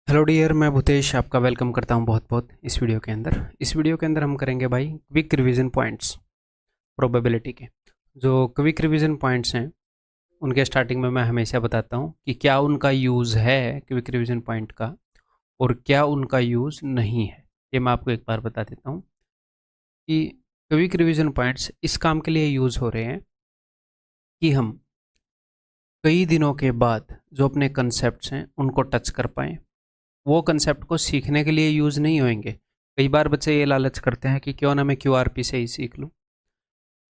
Hello dear, मैं भूतेश आपका welcome करता हूं बहुत बहुत इस वीडियो के अंदर हम करेंगे भाई क्विक रिवीजन पॉइंट्स प्रोबेबिलिटी के। जो क्विक रिवीजन पॉइंट्स हैं उनके स्टार्टिंग में मैं हमेशा बताता हूं कि क्या उनका यूज़ है क्विक रिवीजन पॉइंट का और क्या उनका यूज़ नहीं है। ये मैं आपको एक बार बता देता हूँ कि क्विक रिवीजन पॉइंट्स इस काम के लिए यूज़ हो रहे हैं कि हम कई दिनों के बाद जो अपने कंसेप्ट हैं उनको टच कर पाएँ। वो कंसेप्ट को सीखने के लिए यूज़ नहीं होंगे। कई बार बच्चे ये लालच करते हैं कि क्यों ना मैं क्यूआरपी से ही सीख लूँ।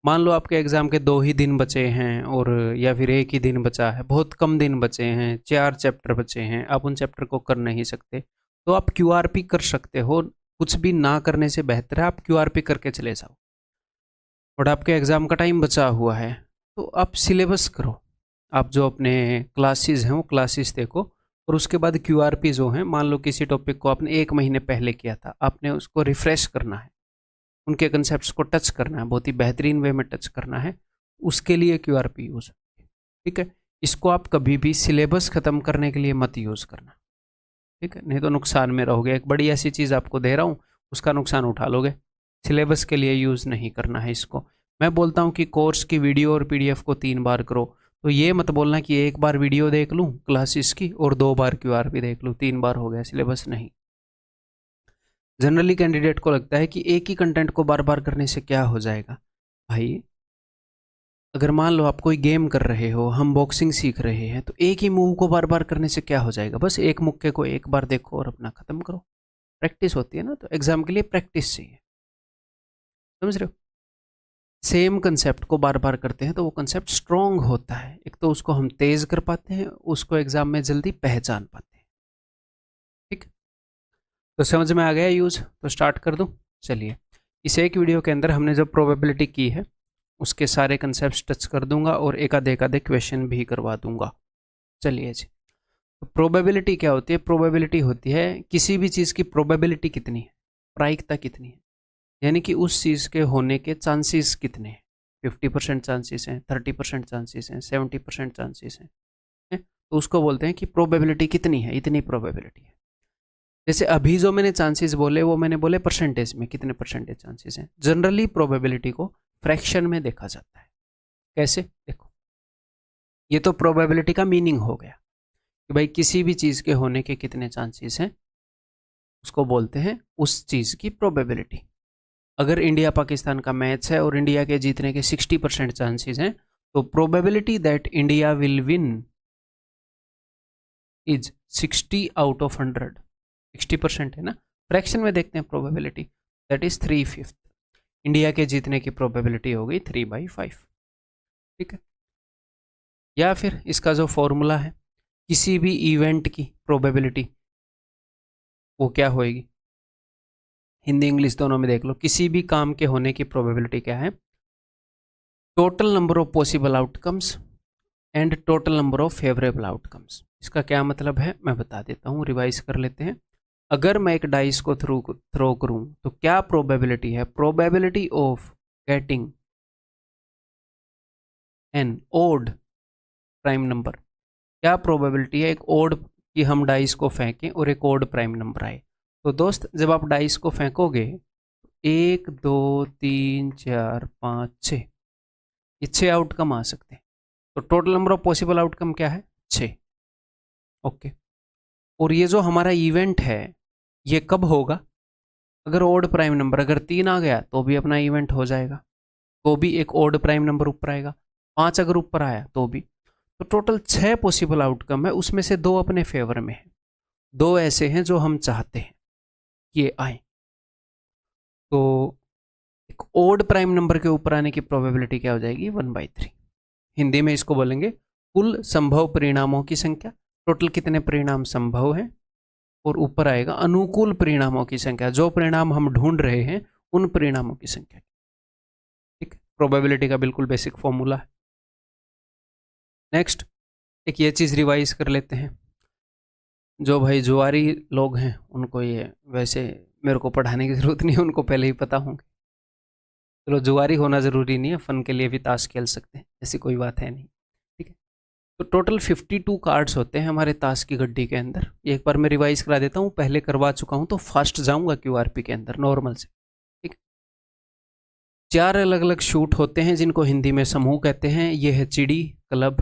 मान लो आपके एग्ज़ाम के 2 ही दिन बचे हैं और या फिर 1 ही दिन बचा है, बहुत कम दिन बचे हैं, 4 चैप्टर बचे हैं, आप उन चैप्टर को कर नहीं सकते, तो आप क्यूआरपी कर सकते हो। कुछ भी ना करने से बेहतर है आप क्यूआरपी करके चले जाओ। और आपके एग्ज़ाम का टाइम बचा हुआ है, तो आप सिलेबस करो। आप जो अपने क्लासेस हैं वो क्लासेस देखो और उसके बाद क्यूआरपी जो हैं, मान लो किसी टॉपिक को आपने 1 महीने पहले किया था, आपने उसको रिफ्रेश करना है, उनके कंसेप्ट्स को टच करना है, बहुत ही बेहतरीन वे में टच करना है, उसके लिए क्यूआरपी यूज़ होती है। ठीक है, इसको आप कभी भी सिलेबस ख़त्म करने के लिए मत यूज़ करना। ठीक है, नहीं तो नुकसान में रहोगे। एक बड़ी ऐसी चीज़ आपको दे रहा हूँ, उसका नुकसान उठा लोगे। सिलेबस के लिए यूज़ नहीं करना है इसको। मैं बोलता हूँ कि कोर्स की वीडियो और पीडीएफ को 3 बार करो, तो ये मत बोलना कि एक बार वीडियो देख लूँ क्लासेस की और 2 बार क्यूआरपी देख लूँ, 3 बार हो गया सिलेबस। नहीं। जनरली कैंडिडेट को लगता है कि एक ही कंटेंट को बार बार करने से क्या हो जाएगा। भाई, अगर मान लो आप कोई गेम कर रहे हो, हम बॉक्सिंग सीख रहे हैं, तो एक ही मूव को बार बार करने से क्या हो जाएगा। बस एक मुक्के को एक बार देखो और अपना ख़त्म करो। प्रैक्टिस होती है ना, तो एग्जाम के लिए प्रैक्टिस चाहिए। समझ रहे हो। सेम कंसेप्ट को बार बार करते हैं तो वो कंसेप्ट स्ट्रॉन्ग होता है। एक तो उसको हम तेज कर पाते हैं, उसको एग्जाम में जल्दी पहचान पाते हैं। ठीक, तो समझ में आ गया यूज। तो स्टार्ट कर दूं। चलिए, इस एक वीडियो के अंदर हमने जो प्रोबेबिलिटी की है उसके सारे कंसेप्ट टच कर दूंगा और एक आधे क्वेश्चन भी करवा दूंगा। चलिए जी। तो प्रोबेबिलिटी क्या होती है। प्रोबेबिलिटी होती है किसी भी चीज़ की प्रोबेबिलिटी कितनी है, प्रायिकता कितनी है, यानी कि उस चीज़ के होने के चांसेस कितने हैं। 50% चांसेस हैं, 30% चांसेस हैं, 70% चांसेस हैं, तो उसको बोलते हैं कि प्रोबेबिलिटी कितनी है, इतनी प्रोबेबिलिटी है। जैसे अभी जो मैंने चांसेस बोले वो मैंने बोले परसेंटेज में, कितने परसेंटेज चांसेस हैं। जनरली प्रोबेबिलिटी को फ्रैक्शन में देखा जाता है। कैसे, देखो, ये तो प्रोबेबिलिटी का मीनिंग हो गया कि भाई किसी भी चीज़ के होने के कितने चांसेस हैं, उसको बोलते हैं उस चीज़ की प्रोबेबिलिटी। अगर इंडिया पाकिस्तान का मैच है और इंडिया के जीतने के 60% चांसेस हैं, तो probability that India will win is 60 out of 100। 60% है ना, फ्रैक्शन में देखते हैं प्रोबेबिलिटी, दैट इज 3/5। इंडिया के जीतने की प्रोबेबिलिटी हो गई 3/5। ठीक है, या फिर इसका जो फॉर्मूला है, किसी भी इवेंट की प्रोबेबिलिटी वो क्या होएगी, हिंदी इंग्लिश दोनों में देख लो। किसी भी काम के होने की प्रोबेबिलिटी क्या है, total number of possible outcomes and total number of favourable outcomes. इसका क्या मतलब है मैं बता देता हूँ, रिवाइज कर लेते हैं। अगर मैं एक डाइस को थ्रो करूँ तो क्या प्रोबेबिलिटी है, probability of getting an odd prime number. क्या प्रोबेबिलिटी है एक ओड कि हम डाइस को फेंकें और एक ओड प्राइम नंबर आए। तो दोस्त, जब आप डाइस को फेंकोगे, 1 2 3 4 5 6, ये 6 आउटकम आ सकते हैं। तो total number of possible outcome क्या है, 6। ओके, और ये जो हमारा इवेंट है ये कब होगा, अगर ओड प्राइम नंबर अगर 3 आ गया तो भी अपना इवेंट हो जाएगा, तो भी एक ओड प्राइम नंबर ऊपर आएगा। 5 अगर ऊपर आया तो भी। तो टोटल 6 पॉसिबल आउटकम है, उसमें से 2 अपने फेवर में है, 2 ऐसे हैं जो हम चाहते हैं कि ये आए। तो एक ओड प्राइम नंबर के ऊपर आने की प्रोबेबिलिटी क्या हो जाएगी, 1/3। हिंदी में इसको बोलेंगे कुल संभव परिणामों की संख्या। टोटल कितने परिणाम संभव हैं, और ऊपर आएगा अनुकूल परिणामों की संख्या, जो परिणाम हम ढूंढ रहे हैं उन परिणामों की संख्या। ठीक है, प्रोबेबिलिटी का बिल्कुल बेसिक फॉर्मूला है। नेक्स्ट, एक ये चीज़ रिवाइज कर लेते हैं। जो भाई जुआरी लोग हैं उनको ये वैसे मेरे को पढ़ाने की ज़रूरत नहीं है, उनको पहले ही पता होंगे। चलो, जुआरी होना ज़रूरी नहीं है, फ़न के लिए भी ताश खेल सकते हैं, ऐसी कोई बात है नहीं। ठीक है, तो टोटल 52 कार्ड्स होते हैं हमारे ताश की गड्डी के अंदर। एक बार मैं रिवाइज करा देता हूँ, पहले करवा चुका हूँ तो फास्ट जाऊंगा क्यूआरपी के अंदर नॉर्मल से। ठीक, 4 अलग अलग शूट होते हैं जिनको हिंदी में समूह कहते हैं। ये है चिड़ी, क्लब,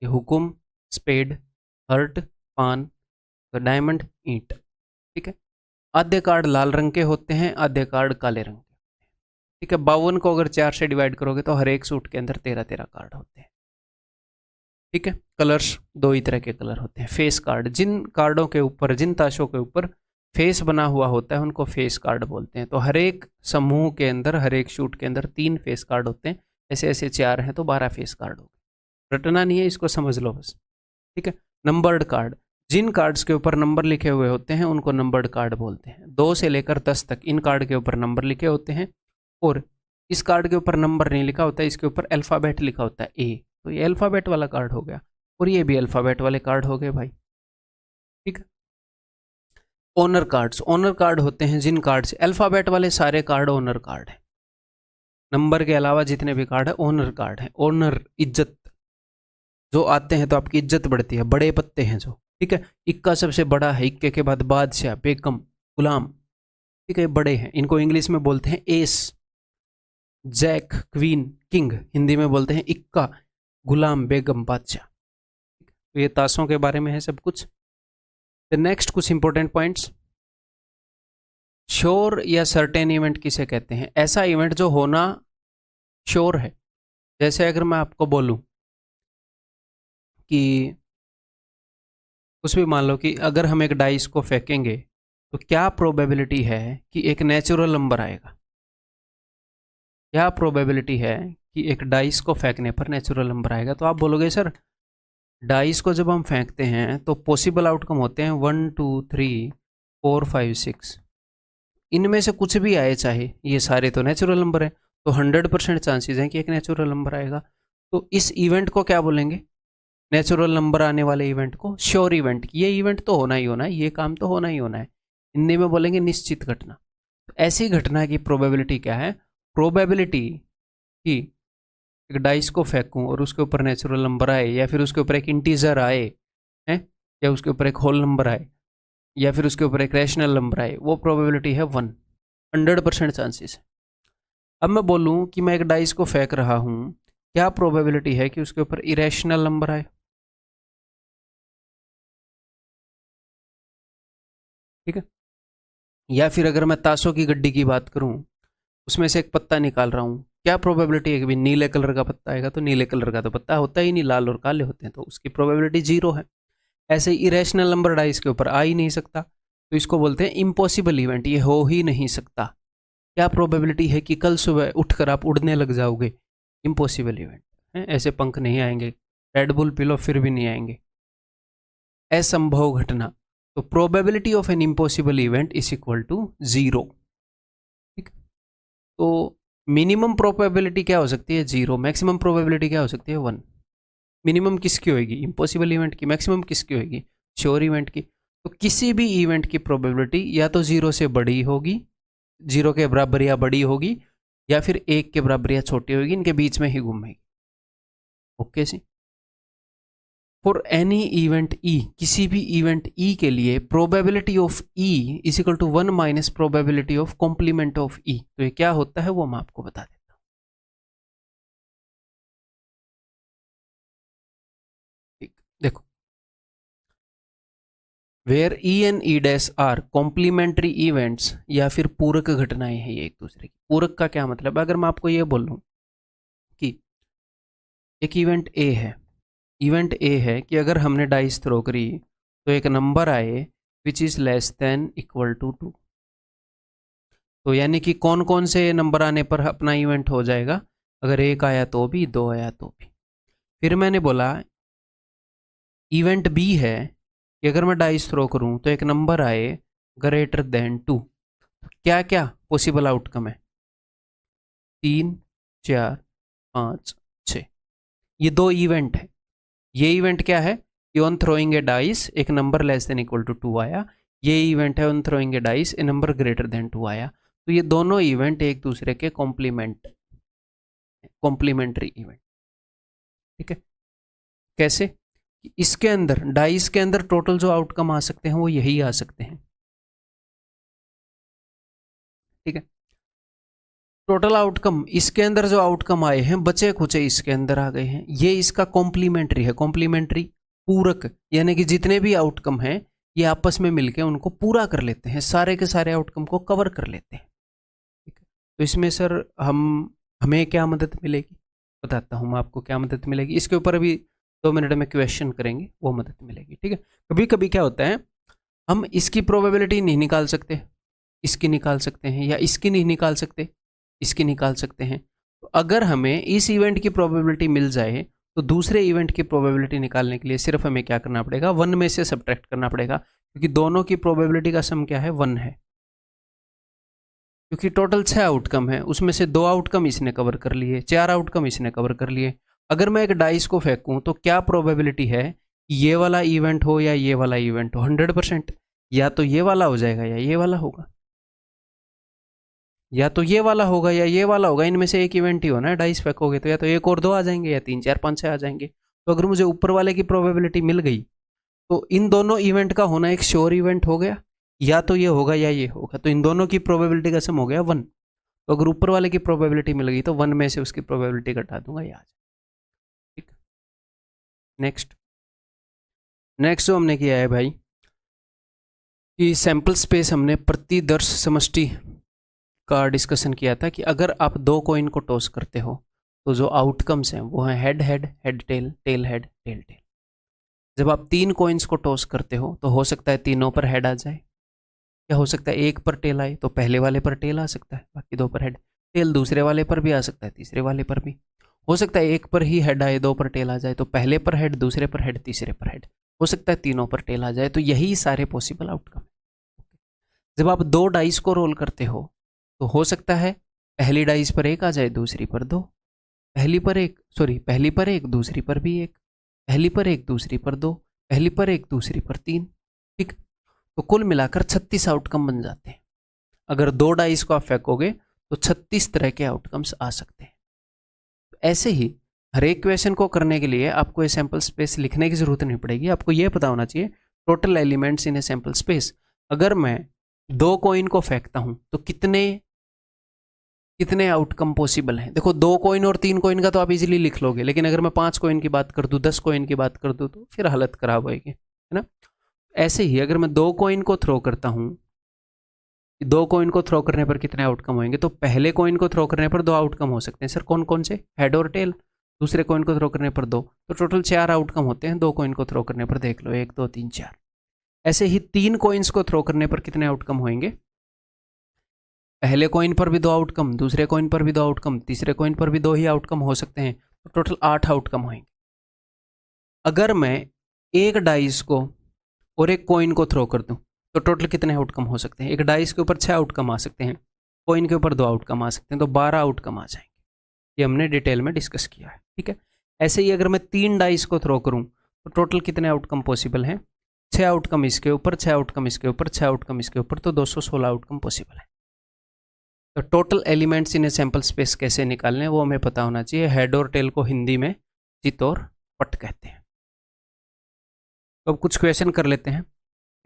ये हुकुम, स्पेड, हर्ट, पान, डायमंड, ईंट। ठीक है, आधे कार्ड लाल रंग के होते हैं, आधे कार्ड काले रंग के। ठीक है, 52 को अगर 4 से डिवाइड करोगे तो हर एक सूट के अंदर 13-13 कार्ड होते हैं। ठीक है, कलर्स 2 ही तरह के कलर होते हैं। फेस कार्ड, जिन कार्डों के ऊपर, जिन ताशों के ऊपर फेस बना हुआ होता है उनको फेस कार्ड बोलते हैं। तो हर एक समूह के अंदर, हर एक शूट के अंदर 3 फेस कार्ड होते हैं। ऐसे ऐसे 4 हैं तो 12 फेस कार्ड हो गए। रटना नहीं है, इसको समझ लो बस। ठीक है, नंबर्ड कार्ड, जिन कार्ड्स के ऊपर नंबर लिखे हुए होते हैं उनको नंबर्ड कार्ड बोलते हैं। 2 से लेकर 10 तक इन कार्ड के ऊपर नंबर लिखे होते हैं। और इस कार्ड के ऊपर नंबर नहीं लिखा होता, इसके ऊपर अल्फ़ाबेट लिखा होता है ए, तो ये अल्फ़ाबेट वाला कार्ड हो गया। और ये भी अल्फ़ाबेट वाले कार्ड हो गए भाई। ठीक है, ओनर कार्ड्स, ओनर कार्ड होते हैं जिन कार्ड से, अल्फ़ाबेट वाले सारे कार्ड ओनर कार्ड है। नंबर के अलावा जितने भी कार्ड है ओनर कार्ड है। ओनर, इज्जत, जो आते हैं तो आपकी इज्जत बढ़ती है, बड़े पत्ते हैं जो। ठीक है, इक्का सबसे बड़ा है, इक्के के बाद बादशाह, बेगम, गुलाम। ठीक है, बड़े हैं, इनको इंग्लिश में बोलते हैं ace, jack, queen, king. Hindi में बोलते हैं इक्का, गुलाम, बेगम, बादशाह। तो ये ताशों के बारे में है सब कुछ। द नेक्स्ट कुछ इंपॉर्टेंट पॉइंट्स। श्योर या सर्टेन इवेंट किसे कहते हैं? ऐसा इवेंट जो होना श्योर है। जैसे अगर मैं आपको बोलूं कि कुछ भी, मान लो कि अगर हम एक डाइस को फेंकेंगे तो क्या प्रोबेबिलिटी है कि एक नेचुरल नंबर आएगा? क्या प्रोबेबिलिटी है कि एक डाइस को फेंकने पर नेचुरल नंबर आएगा? तो आप बोलोगे सर, डाइस को जब हम फेंकते हैं तो पॉसिबल आउटकम होते हैं 1 2 3 4 5 6, इनमें से कुछ भी आए, चाहे ये सारे तो नेचुरल नंबर है, तो 100% चांसेस हैं कि एक नेचुरल नंबर आएगा। तो इस इवेंट को क्या बोलेंगे? नेचुरल नंबर आने वाले इवेंट को श्योर इवेंट। ये इवेंट तो होना ही होना है, ये काम तो होना ही होना है। हिंदी में बोलेंगे निश्चित घटना। तो ऐसी घटना की प्रोबेबिलिटी क्या है? प्रोबेबिलिटी कि एक डाइस को फेंकूं और उसके ऊपर नेचुरल नंबर आए, या फिर उसके ऊपर एक इंटीजर आए हैं, या उसके ऊपर एक होल नंबर आए, या फिर उसके ऊपर एक रैशनल नंबर आए, वो प्रोबेबिलिटी है 1, 100% चांसेस है। अब मैं बोलूं कि मैं एक डाइस को फेंक रहा हूं, क्या प्रोबेबिलिटी है कि उसके ऊपर इरेशनल नंबर आए? ठीक है, या फिर अगर मैं ताशों की गड्डी की बात करूं, उसमें से एक पत्ता निकाल रहा हूं, क्या प्रोबेबिलिटी है कि भी नीले कलर का पत्ता आएगा? तो नीले कलर का तो पत्ता होता ही नहीं, लाल और काले होते हैं, तो उसकी प्रोबेबिलिटी 0 है। ऐसे ही इरेशनल नंबर डाइस के ऊपर आ ही नहीं सकता, तो इसको बोलते हैं इम्पॉसिबल इवेंट, ये हो ही नहीं सकता। क्या प्रोबेबिलिटी है कि कल सुबह उठकर आप उड़ने लग जाओगे? इम्पॉसिबल इवेंट है, ऐसे पंख नहीं आएंगे, रेडबुल पी लो फिर भी नहीं आएंगे। असंभव घटना, तो probability of an impossible event is equal to 0। ठीक, तो मिनिमम प्रोबेबिलिटी क्या हो सकती है? 0। मैक्सिमम प्रोबेबिलिटी क्या हो सकती है? 1। मिनिमम किसकी होगी? इम्पॉसिबल इवेंट की। मैक्सिमम किसकी होगी? श्योर इवेंट की। तो किसी भी इवेंट की प्रोबेबिलिटी या तो 0 से बड़ी होगी, 0 के बराबर या बड़ी होगी, या फिर 1 के बराबर या छोटी होगी, इनके बीच में ही घूमेगी। Okay C. For any event E, किसी भी इवेंट ई के लिए probability of E is equal to 1 minus probability of complement of E. तो ये क्या होता है वो मैं आपको बता देता हूँ। ठीक, देखो, where E and E dash are complementary events, या फिर पूरक घटनाएं हैं ये एक दूसरे की। पूरक का क्या मतलब? अगर मैं आपको ये बोलूं कि एक इवेंट ए है, इवेंट ए है कि अगर हमने डाइस थ्रो करी तो एक नंबर आए which is less than equal to 2, तो यानी कि कौन कौन से नंबर आने पर अपना इवेंट हो जाएगा? अगर 1 आया तो भी, 2 आया तो भी। फिर मैंने बोला इवेंट बी है कि अगर मैं डाइस थ्रो करूं तो एक नंबर आए ग्रेटर देन 2। क्या क्या पॉसिबल आउटकम है? 3 4 5 6, ये 2 इवेंट है। ये इवेंट क्या है कि ऑन थ्रोइंग ए डाइस एक number less than equal to 2 आया। ये इवेंट है on throwing a dice a number greater than 2 आया। तो ये दोनों इवेंट एक दूसरे के कॉम्प्लीमेंट्री इवेंट। ठीक है, कैसे? कि इसके अंदर डाइस के अंदर टोटल जो आउटकम आ सकते हैं वो यही आ सकते हैं। ठीक है, टोटल आउटकम इसके अंदर जो आउटकम आए हैं बचे खुचे इसके अंदर आ गए हैं, ये इसका कॉम्प्लीमेंट्री है, कॉम्प्लीमेंट्री पूरक, यानी कि जितने भी आउटकम हैं ये आपस में मिलके उनको पूरा कर लेते हैं, सारे के सारे आउटकम को कवर कर लेते हैं। ठीक है, तो इसमें सर हमें क्या मदद मिलेगी, बताता हूँ मैं आपको क्या मदद मिलेगी। इसके ऊपर अभी 2 मिनट में क्वेश्चन करेंगे, वो मदद मिलेगी। ठीक है, कभी कभी क्या होता है हम इसकी प्रोबेबिलिटी नहीं निकाल सकते, इसकी निकाल सकते हैं, या इसकी नहीं निकाल सकते, इसकी निकाल सकते हैं। तो अगर हमें इस इवेंट की प्रोबेबिलिटी मिल जाए तो दूसरे इवेंट की प्रोबेबिलिटी निकालने के लिए सिर्फ हमें क्या करना पड़ेगा, 1 में से सब्ट्रैक्ट करना पड़ेगा, क्योंकि दोनों की प्रोबेबिलिटी का सम क्या है, 1 है। क्योंकि टोटल 6 आउटकम है, उसमें से 2 आउटकम इसने कवर कर लिए, 4 आउटकम इसने कवर कर लिए। अगर मैं एक डाइस को फेंकूं तो क्या प्रोबेबिलिटी है ये वाला इवेंट हो या ये वाला इवेंट हो, 100%। या तो ये वाला हो जाएगा या ये वाला होगा, या तो ये वाला होगा या ये वाला होगा, इनमें से एक इवेंट ही होना है। डाइस फेंकोगे तो या तो 1 और 2 आ जाएंगे, या 3 4 5 6 आ जाएंगे। तो अगर मुझे ऊपर वाले की प्रोबेबिलिटी मिल गई तो इन दोनों इवेंट का होना एक श्योर इवेंट हो गया, या तो ये होगा या ये होगा, तो इन दोनों की प्रोबेबिलिटी का सम हो गया 1। तो अगर ऊपर वाले की प्रोबेबिलिटी मिल गई तो 1 में से उसकी प्रोबेबिलिटी घटा दूंगा, ये आ जाए। ठीक, नेक्स्ट नेक्स्ट जो हमने किया है भाई कि सैंपल स्पेस हमने प्रतिदर्श समष्टि का डिस्कशन किया था कि अगर आप 2 कॉइन को टॉस करते हो तो जो आउटकम्स हैं वो हैं head head, head tail, tail head, tail tail. जब आप 3 कॉइन्स को टॉस करते हो तो हो सकता है तीनों पर हेड आ जाए, या हो सकता है एक पर टेल आए, तो पहले वाले पर टेल आ सकता है, बाकी 2 पर हेड। टेल दूसरे वाले पर भी आ सकता है, तीसरे वाले पर भी हो सकता है, एक पर ही हेड आए 2 पर टेल आ जाए, तो पहले पर हेड, दूसरे पर हेड, तीसरे पर हेड। हो सकता है तीनों पर टेल आ जाए। तो यही सारे पॉसिबल आउटकम है। जब आप 2 डाइस को रोल करते हो तो हो सकता है पहली डाइस पर 1 आ जाए, दूसरी पर 2, पहली पर 1 दूसरी पर भी 1, पहली पर 1 दूसरी पर 2, पहली पर 1 दूसरी पर 3। ठीक, तो कुल मिलाकर 36 आउटकम बन जाते हैं। अगर 2 डाइस को आप फेंकोगे तो 36 तरह के आउटकम्स आ सकते हैं। तो ऐसे ही हर एक क्वेश्चन को करने के लिए आपको ये सैंपल स्पेस लिखने की जरूरत नहीं पड़ेगी, आपको ये पता होना चाहिए total elements in a sample space. अगर मैं 2 कॉइन को फेंकता हूं तो कितने कितने आउटकम पॉसिबल हैं। देखो 2 कॉइन और 3 कॉइन का तो आप इजीली लिख लोगे, लेकिन अगर मैं 5 कॉइन की बात कर दूं, 10 कॉइन की बात कर दूं तो फिर हालत खराब होगी, है ना। ऐसे ही अगर मैं 2 कॉइन को थ्रो करता हूं, 2 कॉइन को थ्रो करने पर कितने आउटकम होंगे, तो पहले कॉइन को थ्रो करने पर 2 आउटकम हो सकते हैं। सर कौन कौन से, हेड और टेल। दूसरे कॉइन को थ्रो करने पर 2, तो टोटल 4 आउटकम होते हैं 2 कॉइन को थ्रो करने पर। देख लो 1 2 3 4। ऐसे ही 3 कॉइन्स को थ्रो करने पर कितने आउटकम होंगे, पहले कॉइन पर भी 2 आउटकम, दूसरे कॉइन पर भी 2 आउटकम, तीसरे कॉइन पर भी 2 ही आउटकम हो सकते हैं, तो टोटल 8 आउटकम होंगे। अगर मैं एक डाइस को और एक कॉइन को थ्रो कर दूं तो टोटल कितने आउटकम हो सकते हैं, एक डाइस के ऊपर 6 आउटकम आ सकते हैं, कॉइन के ऊपर 2 आउटकम आ सकते हैं, तो 12 आउटकम आ जाएंगे। ये हमने डिटेल में डिस्कस किया है। ठीक है, ऐसे ही अगर मैं 3 डाइस को थ्रो करूं तो टोटल कितने आउटकम पॉसिबल हैं, 6 आउटकम इसके ऊपर, 6 आउटकम इसके ऊपर, 6 आउटकम इसके ऊपर, तो 216 आउटकम पॉसिबल है। तो total elements in a sample space कैसे निकालने वो हमें पता होना चाहिए। हेड और टेल को हिंदी में चित और पट कहते हैं। तो अब कुछ क्वेश्चन कर लेते हैं।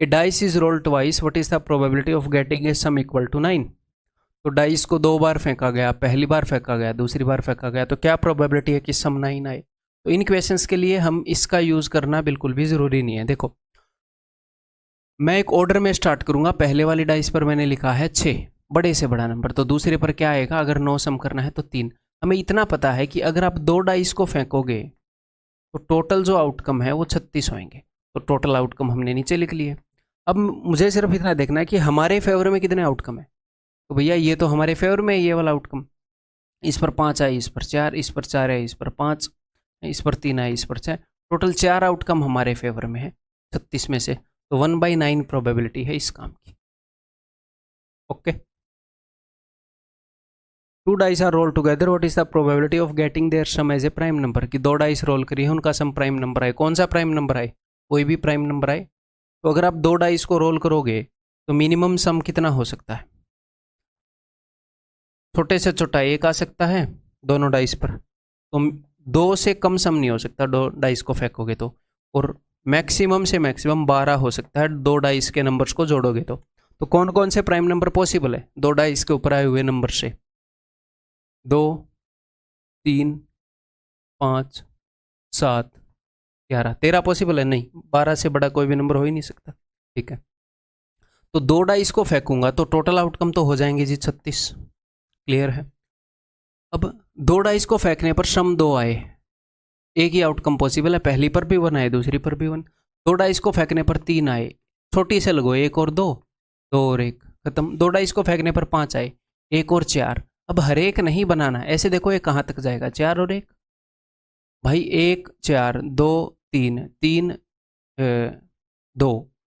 A dice is rolled twice, what is the probability of getting a sum equal to 9। तो डाइस को 2 बार फेंका गया, पहली बार फेंका गया, दूसरी बार फेंका गया, तो क्या प्रोबेबिलिटी है कि सम 9 आए। तो इन क्वेश्चंस के लिए हम इसका यूज करना बिल्कुल भी जरूरी नहीं है। देखो मैं एक ऑर्डर में स्टार्ट करूंगा, पहले वाली डाइस पर मैंने लिखा है 6, बड़े से बड़ा नंबर, तो दूसरे पर क्या आएगा, अगर 9 सम करना है तो 3। हमें इतना पता है कि अगर आप 2 डाइस को फेंकोगे तो टोटल जो आउटकम है वो 36 होंगे। तो टोटल आउटकम हमने नीचे लिख लिए। अब मुझे सिर्फ इतना देखना है कि हमारे फेवर में कितने आउटकम है। तो भैया ये तो हमारे फेवर में है, ये वाला आउटकम, इस पर 5 आए, इस पर 4, इस पर 4 है, इस पर 5, इस पर 3 आए, इस पर 6, टोटल 4 आउटकम हमारे फेवर में है 36 में से। तो 1/9 प्रोबेबिलिटी है इस काम की। Okay, 2 dice are roll together, what is the probability of getting their sum as a prime number. कि 2 डाइस रोल करिए, उनका सम प्राइम नंबर आए। कौन सा प्राइम नंबर आए, कोई भी प्राइम नंबर आए। तो अगर आप 2 डाइस को रोल करोगे तो मिनिमम सम कितना हो सकता है, छोटे से छोटा 1 आ सकता है दोनों डाइस पर, तो 2 से कम सम नहीं हो सकता 2 डाइस को फेंकोगे तो, और मैक्सिमम से मैक्सिमम 12 हो सकता है दो डाइस के नंबर्स को जोड़ोगे तो कौन कौन से प्राइम नंबर पॉसिबल है दो डाइस के ऊपर आए हुए नंबर से? 2, 3, 5, 7, 11, 13 पॉसिबल है नहीं, 12 से बड़ा कोई भी नंबर हो ही नहीं सकता। ठीक है, तो दो डाइस को फेंकूंगा तो टोटल आउटकम तो हो जाएंगे जी 36। क्लियर है? अब दो डाइस को फेंकने पर सम 2 आए, एक ही आउटकम पॉसिबल है, पहली पर भी 1 आए दूसरी पर भी 1। दो डाइस को फेंकने पर 3 आए, छोटी से लगो, 1 और 2, 2 और 1, खत्म। दो डाइस को फेंकने पर 5 आए, 1 और 4। अब हर एक नहीं बनाना, ऐसे देखो ये कहाँ तक जाएगा, 4 और 1 भाई, 1 4 2 3 3 2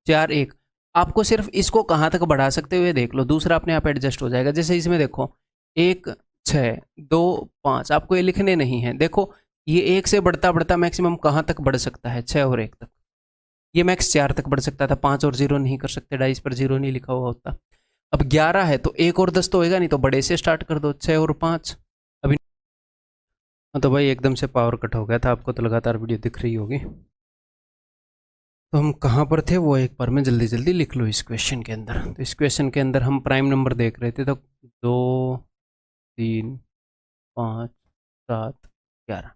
4 1। आपको सिर्फ इसको कहाँ तक बढ़ा सकते हो ये देख लो, दूसरा अपने आप एडजस्ट हो जाएगा। जैसे इसमें देखो 1 6 2 5, आपको ये लिखने नहीं है। देखो ये 1 से बढ़ता बढ़ता मैक्सिमम कहाँ तक बढ़ सकता है, 6 और 1 तक। ये मैक्स 4 तक बढ़ सकता था, 5 और 0 नहीं कर सकते, डाइस पर 0 नहीं लिखा हुआ होता। अब 11 है तो 1 और 10 तो होएगा नहीं, तो बड़े से स्टार्ट कर दो, 6 और 5। अभी तो भाई एकदम से पावर कट हो गया था, आपको तो लगातार वीडियो दिख रही होगी। तो हम कहाँ पर थे वो एक बार में जल्दी जल्दी लिख लो इस क्वेश्चन के अंदर। तो इस क्वेश्चन के अंदर हम प्राइम नंबर देख रहे थे, तो 2 3 5 7 11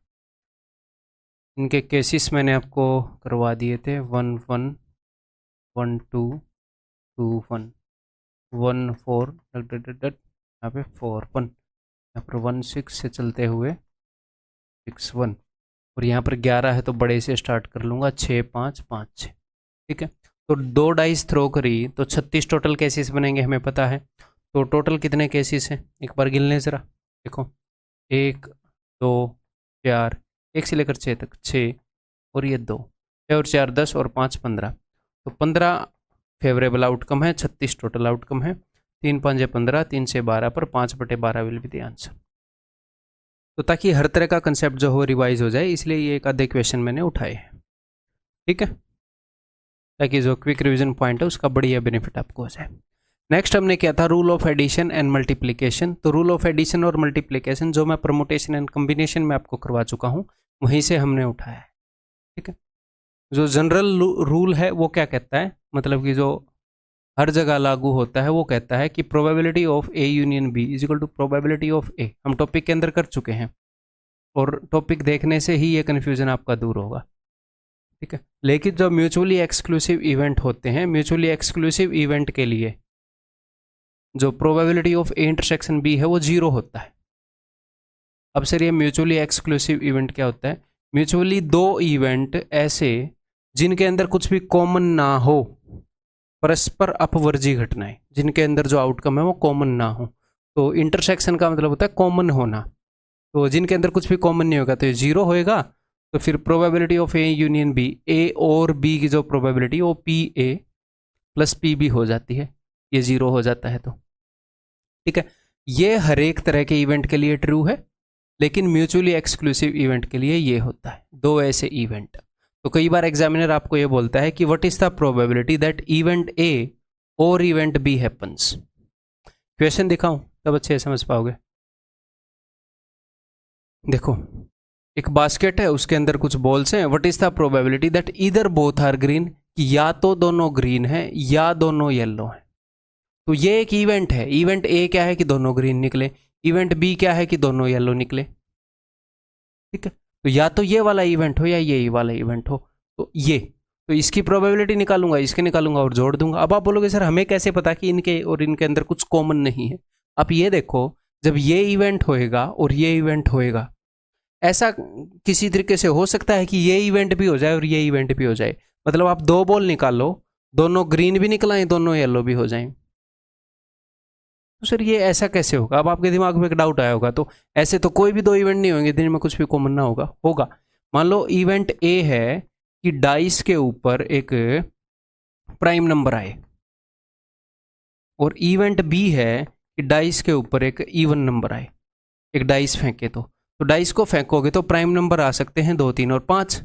इनके केसेस मैंने आपको करवा दिए थे। 1 1 1 2 2 1 1 4 यहाँ पे 4 1, यहाँ पर 1 6 से चलते हुए 6 1, और यहाँ पर 11 है तो बड़े से स्टार्ट कर लूँगा, 6 5 5 6। ठीक है, तो दो डाइस थ्रो करी तो 36 टोटल केसेस बनेंगे, हमें पता है। तो टोटल कितने केसेस हैं एक बार गिन लें ज़रा। देखो 1 2 4, 1 से लेकर 6 तक 6, और ये 2, 6 और 4 10 और 5 15, तो 15 फेवरेबल आउटकम है, 36 टोटल आउटकम है। 3 5 15, 3 से 12 पर 5/12 विल बी द आंसर। तो ताकि हर तरह का कंसेप्ट जो हो रिवाइज हो जाए, इसलिए ये एक आधे क्वेश्चन मैंने उठाए हैं। ठीक है, ताकि जो क्विक रिवीजन पॉइंट है उसका बढ़िया बेनिफिट आपको हो जाए। नेक्स्ट हमने किया था rule of addition and multiplication. तो रूल ऑफ एडिशन और मल्टीप्लिकेशन जो मैं परमुटेशन एंड कॉम्बिनेशन में आपको करवा चुका हूँ, वहीं से हमने उठाया है। ठीक है, जो जनरल रूल है वो क्या कहता है, मतलब कि जो हर जगह लागू होता है, वो कहता है कि probability of A union B is equal to probability of A. हम टॉपिक के अंदर कर चुके हैं, और टॉपिक देखने से ही ये कन्फ्यूजन आपका दूर होगा। ठीक है, लेकिन जो म्यूचुअली एक्सक्लूसिव इवेंट होते हैं, म्यूचुअली एक्सक्लूसिव इवेंट के लिए जो probability of A intersection B है वो 0 होता है। अब सर ये म्यूचुअली एक्सक्लूसिव इवेंट क्या होता है? म्यूचुअली दो इवेंट ऐसे जिनके अंदर कुछ भी कॉमन ना हो, परस्पर अपवर्जी घटनाएं, जिनके अंदर जो आउटकम है वो कॉमन ना हो। तो इंटरसेक्शन का मतलब होता है कॉमन होना, तो जिनके अंदर कुछ भी कॉमन नहीं होगा तो ये 0 होएगा। तो फिर probability of A union B, A और बी की जो प्रोबेबिलिटी वो P A plus P B हो जाती है, ये 0 हो जाता है। तो ठीक है, ये हर एक तरह के इवेंट के लिए ट्रू है, लेकिन म्यूचुअली एक्सक्लूसिव इवेंट के लिए ये होता है, दो ऐसे इवेंट। तो कई बार एग्जामिनर आपको ये बोलता है कि what is the probability that event A और इवेंट बी हैपन्स। क्वेश्चन दिखाऊं तब अच्छे से समझ पाओगे। देखो एक बास्केट है, उसके अंदर कुछ बॉल्स हैं। What is the probability that either both are green, कि या तो दोनों ग्रीन है या दोनों येलो है। तो ये एक इवेंट है। इवेंट ए क्या है कि दोनों ग्रीन निकले, इवेंट बी क्या है कि दोनों येलो निकले। ठीक है, तो या तो ये वाला इवेंट हो या ये वाला इवेंट हो। तो ये, तो इसकी प्रोबेबिलिटी निकालूंगा, इसके निकालूंगा और जोड़ दूंगा। अब आप बोलोगे सर हमें कैसे पता कि इनके और इनके अंदर कुछ कॉमन नहीं है? आप ये देखो, जब ये इवेंट होएगा और ये इवेंट होएगा, ऐसा किसी तरीके से हो सकता है कि ये इवेंट भी हो जाए और ये इवेंट भी हो जाए। मतलब आप दो बॉल निकालो, दोनों ग्रीन भी निकलाएं, दोनों येलो भी हो जाएं। तो सर ये ऐसा कैसे होगा? अब आपके दिमाग में एक डाउट आया होगा, तो ऐसे तो कोई भी दो इवेंट नहीं होंगे जिनमें कुछ भी कॉमन ना होगा। मान लो इवेंट ए है कि डाइस के ऊपर एक प्राइम नंबर आए, और इवेंट बी है कि डाइस के ऊपर एक इवन नंबर आए। एक डाइस फेंके तो डाइस को फेंकोगे तो प्राइम नंबर आ सकते हैं 2 3 और 5।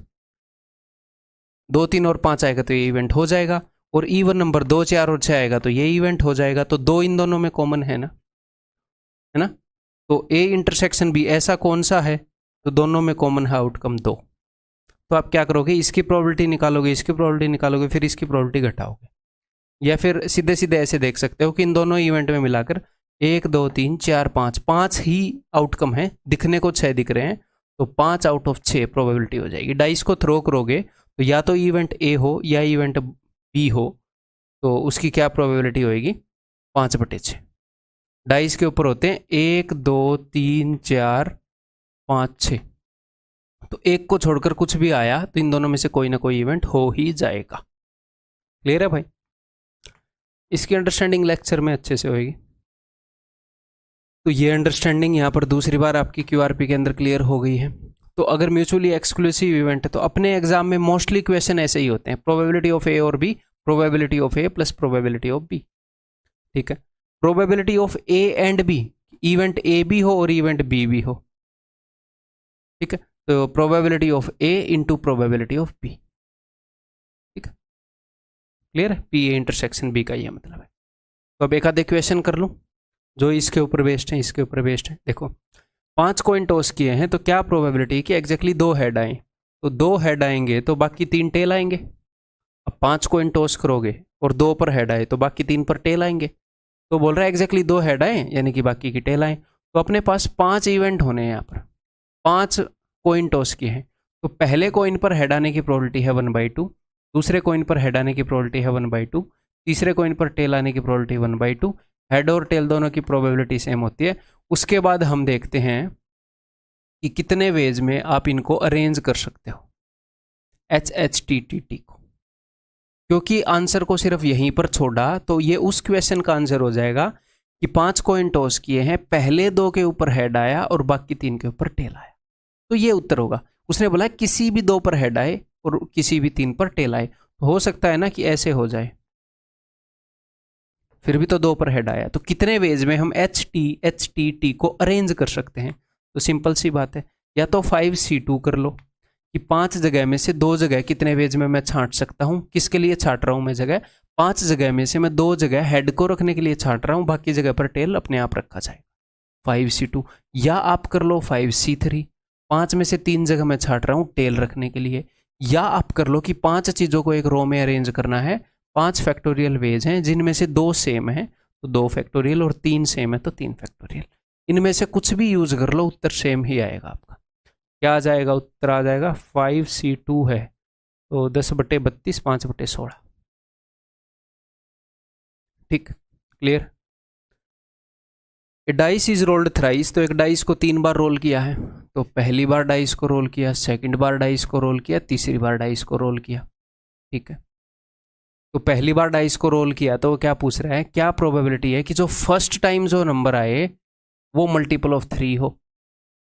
2 3 और 5 आएगा तो ये इवेंट हो जाएगा, और इवन नंबर 2 4 और 6 आएगा तो ये इवेंट हो जाएगा। तो दो इन दोनों में कॉमन है ना, है ना? तो ए इंटरसेक्शन बी ऐसा कौन सा है? तो दोनों में कॉमन है आउटकम 2। तो आप क्या करोगे, इसकी प्रोबेबिलिटी निकालोगे, इसकी प्रोबेबिलिटी निकालोगे, फिर इसकी प्रोबेबिलिटी घटाओगे। या फिर सीधे सीधे ऐसे देख सकते हो कि इन दोनों इवेंट में मिलाकर 1 2 3 4 5 5 ही आउटकम है, दिखने को 6 दिख रहे हैं, तो 5 आउट ऑफ 6 प्रोबेबिलिटी हो जाएगी। डाइस को थ्रो करोगे तो या तो इवेंट ए हो या इवेंट बी हो, तो उसकी क्या प्रोबेबिलिटी होएगी, 5/6। डाइस के ऊपर होते हैं 1 2 3 4 5 6, तो एक को छोड़कर कुछ भी आया तो इन दोनों में से कोई ना कोई इवेंट हो ही जाएगा। क्लियर है भाई? इसकी अंडरस्टैंडिंग लेक्चर में अच्छे से होगी। तो ये अंडरस्टैंडिंग यहाँ पर दूसरी बार आपकी क्यूआरपी के अंदर क्लियर हो गई है। तो अगर म्यूचुअली एक्सक्लूसिव इवेंट है तो अपने एग्जाम में मोस्टली क्वेश्चन ऐसे ही होते हैं, प्रोबेबिलिटी ऑफ ए और B, probability of A plus probability of B. ठीक है, probability of A and B, event A भी हो और इवेंट बी भी हो। ठीक है, तो probability of A into probability of B. ठीक है, क्लियर है? पी ए इंटरसेक्शन बी का ये मतलब है। तो अब एक आधे क्वेश्चन कर लूँ जो इसके ऊपर बेस्ड है, इसके ऊपर बेस्ड है। देखो 5 कॉइन टॉस किए हैं, तो क्या प्रोबेबिलिटी कि एग्जैक्टली 2 हेड आए, तो 2 हेड आएंगे तो बाकी 3 टेल आएंगे। अब 5 कॉइन टॉस करोगे और 2 पर हेड आए तो बाकी 3 पर टेल आएंगे। तो बोल रहा है एग्जैक्टली 2 हेड आए यानी कि बाकी की टेल आए, तो अपने पास 5 इवेंट होने हैं यहाँ पर, 5 कॉइन टॉस किए हैं, तो पहले कॉइन पर हेड आने की प्रोबेबिलिटी है 1/2, दूसरे कॉइन पर हेड आने की प्रोबेबिलिटी है 1/2, तीसरे कॉइन पर टेल आने की प्रोबेबिलिटी 1/2, हेड और टेल दोनों की प्रोबेबिलिटी सेम होती है। उसके बाद हम देखते हैं कि कितने वेज में आप इनको अरेंज कर सकते हो HHTTT को, क्योंकि आंसर को सिर्फ यहीं पर छोड़ा तो ये उस क्वेश्चन का आंसर हो जाएगा कि 5 कॉइन टॉस किए हैं, पहले 2 के ऊपर हेड आया और बाकी 3 के ऊपर टेल आया, तो ये उत्तर होगा। उसने बोला किसी भी 2 पर हेड आए और किसी भी 3 पर टेल आए, तो हो सकता है ना कि ऐसे हो जाए, फिर भी तो 2 पर हेड आया, तो कितने वेज में हम HTT को अरेंज कर सकते हैं। तो सिंपल सी बात है, या तो 5C2 कर लो कि 5 जगह में से 2 जगह कितने वेज में मैं छांट सकता हूं, किसके लिए छांट रहा हूं मैं जगह, 5 जगह में से मैं 2 जगह हेड को रखने के लिए छांट रहा हूं, बाकी जगह पर टेल अपने आप रखा जाएगा 5C2। या आप कर लो 5C3, 5 में से 3 जगह मैं छांट रहा हूं टेल रखने के लिए। या आप कर लो कि 5 चीज़ों को एक रो में अरेंज करना है, 5 फैक्टोरियल वेज हैं जिनमें से 2 सेम है तो 2 फैक्टोरियल और 3 सेम है तो 3 फैक्टोरियल। इनमें से कुछ भी यूज कर लो, उत्तर सेम ही आएगा आपका। क्या आ जाएगा, उत्तर आ जाएगा 5C2 है तो 10/32 5/16। ठीक, clear? A dice is rolled thrice, तो एक डाइस को 3 बार रोल किया है, तो पहली बार डाइस को रोल किया, सेकंड बार डाइस को रोल किया, तीसरी बार डाइस को रोल किया। ठीक है, तो पहली बार डाइस को रोल किया तो क्या पूछ रहा है, क्या प्रोबेबिलिटी है कि जो फर्स्ट टाइम जो नंबर आए वो मल्टीपल ऑफ 3 हो।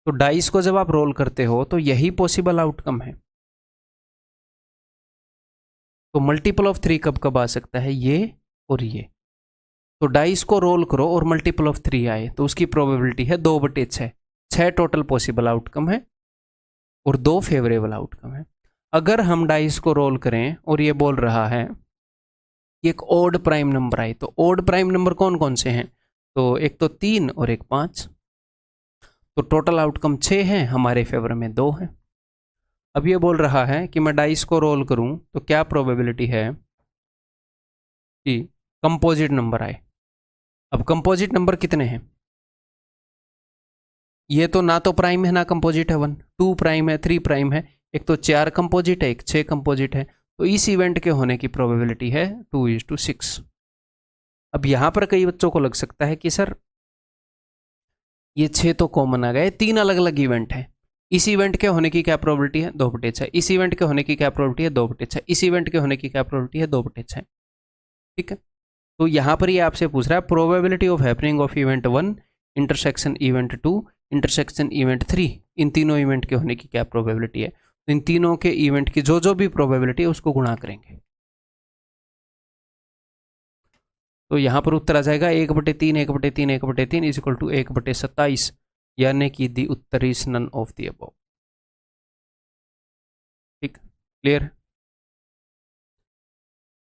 तो डाइस को जब आप रोल करते हो तो यही पॉसिबल आउटकम है। तो मल्टीपल ऑफ 3 कब कब आ सकता है, ये और ये। तो डाइस को रोल करो और मल्टीपल ऑफ 3 आए तो उसकी प्रोबेबिलिटी है 2/6। 6 टोटल पॉसिबल आउटकम है और 2 फेवरेबल आउटकम है। अगर हम डाइस को रोल करें और ये बोल रहा है कि एक ओड प्राइम नंबर आए, तो ओड प्राइम नंबर कौन कौन से हैं, तो एक तो 3 और एक 5, तो टोटल आउटकम 6 हैं, हमारे फेवर में 2 हैं। अब ये बोल रहा है कि मैं डाइस को रोल करूं तो क्या प्रोबेबिलिटी है कि कंपोजिट नंबर आए। अब कंपोजिट नंबर कितने हैं, ये तो ना तो प्राइम है ना कंपोजिट है, 1 2 प्राइम है 3 प्राइम है, एक तो 4 कंपोजिट है एक 6 कंपोजिट है, तो इस इवेंट के होने की प्रोबेबिलिटी है 2:6। अब यहां पर कई बच्चों को लग सकता है कि सर ये 6 तो कॉमन आ गए, 3 अलग अलग इवेंट है, इस इवेंट के होने की क्या प्रोबेबिलिटी है 2/6, इस इवेंट के होने की क्या प्रोबेबिलिटी है 2/6, इस इवेंट के होने की क्या प्रोबेबिलिटी है 2/6। ठीक है, तो यहां पर ये आपसे पूछ रहा है probability of happening of event 1 intersection event 2 intersection event 3, इन तीनों इवेंट के होने की क्या प्रोबेबिलिटी है। तो इन तीनों के इवेंट की जो जो भी प्रोबेबिलिटी है उसको गुणा करेंगे, तो यहां पर उत्तर आ जाएगा 1/3 1/3 1/3 इज इक्वल टू 1/27, यानी कि दी उत्तर is none of the above. ठीक, clear?